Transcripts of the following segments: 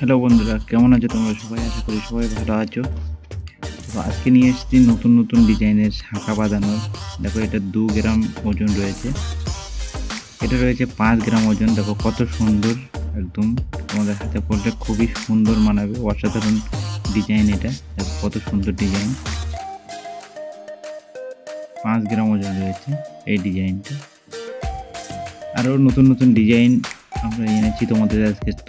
Hello বন্ধুরা, কেমন আছো তোমরা সবাই? আশা করি সবাই ভালো আছো। তো আজকে নিয়ে এসেছি নতুন নতুন ডিজাইনের শাঁখা বাঁধানোর। দেখো, এটা 2 গ্রাম ওজন রয়েছে, এটা রয়েছে 5 গ্রাম ওজন। দেখো কত সুন্দর, একদম তোমাদের হাতে পড়লে খুবই সুন্দর মানাবে, অসাধারণ ডিজাইন এটা। দেখো কত সুন্দর ডিজাইন, 5 গ্রাম ওজন রয়েছে এই ডিজাইনটা। আরও নতুন নতুন ডিজাইন আমরা এনেছি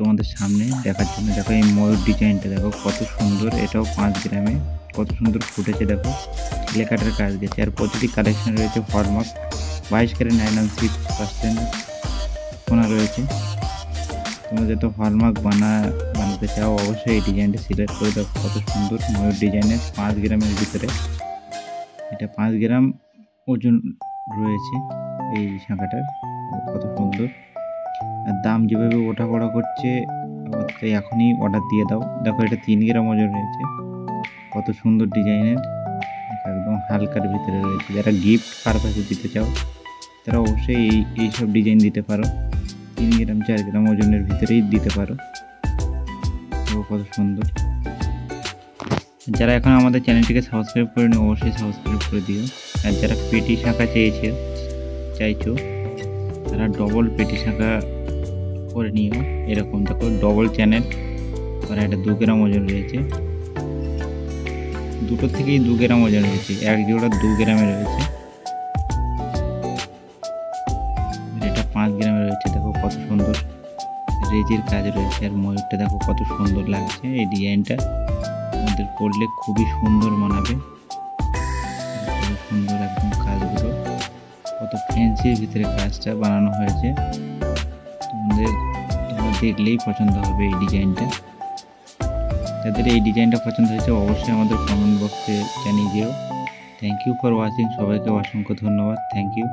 তোমাদের সামনে দেখার জন্য। দেখো এই ময়ূর ডিজাইনটা দেখো কত সুন্দর, এটাও 5 গ্রামে, কত সুন্দর ফুটেছে। দেখো লেখাটার কাজ গেছে। আর প্রতিটি কালেকশন রয়েছে হলমার্ক 22 ক্যারেট 9.6% সোনা রয়েছে। তোমরা যত হলমার্ক বানাতে চাও অবশ্যই এই ডিজাইনটা সিলেক্ট করে। দেখো কত সুন্দর ময়ূর ডিজাইনের, 5 গ্রামের ভিতরে। এটা 5 গ্রাম ওজন রয়েছে এই শাঁখাটার, কত সুন্দর। আর দাম যেভাবে ওঠাপড়া করছে, এখনই অর্ডার দিয়ে দাও। দেখো এটা 3 গ্রাম ওজন রয়েছে, কত সুন্দর ডিজাইনের, একদম হালকার ভিতরে রয়েছে। যারা গিফট পারপাসে দিতে চাও তারা অবশ্যই এইসব ডিজাইন দিতে পারো। 3 গ্রাম 4 গ্রাম ওজনের ভিতরেই দিতে পারো। কত সুন্দর। যারা এখন আমাদের চ্যানেলটিকে সাবস্ক্রাইব করেনি অবশ্যই সাবস্ক্রাইব করে দিও। আর যারা পেটি শাঁখা চাইছো তারা ডবল পেটি শাঁখা করে নিও। এরকম দেখো ডবল চ্যানেল, আর এটা 2 গ্রাম ওজন রয়েছে। দুটো থেকেই 2 গ্রাম ওজন রয়েছে, এক জোড়া 2 গ্রামে রয়েছে, এটা 5 গ্রামে রয়েছে। দেখো কত সুন্দর রেজির কাজ রয়েছে। আর ময়ূরটা দেখো কত সুন্দর লাগছে, এই ডিজাইনটা আমাদের পরলে খুবই সুন্দর মানাবে। কত সুন্দর একদম কাজগুলো, কত ফ্যান্সির ভিতরে কাজটা বানানো হয়েছে। তোমরা দেখলেই পছন্দ হবে এই ডিজাইনটা। যাদের এই ডিজাইনটা পছন্দ হয়েছে অবশ্যই আমাদের কমেন্ট বক্সে জানিয়ে দিও। থ্যাংক ইউ ফর ওয়াচিং, সবাইকে অসংখ্য ধন্যবাদ। Thank you.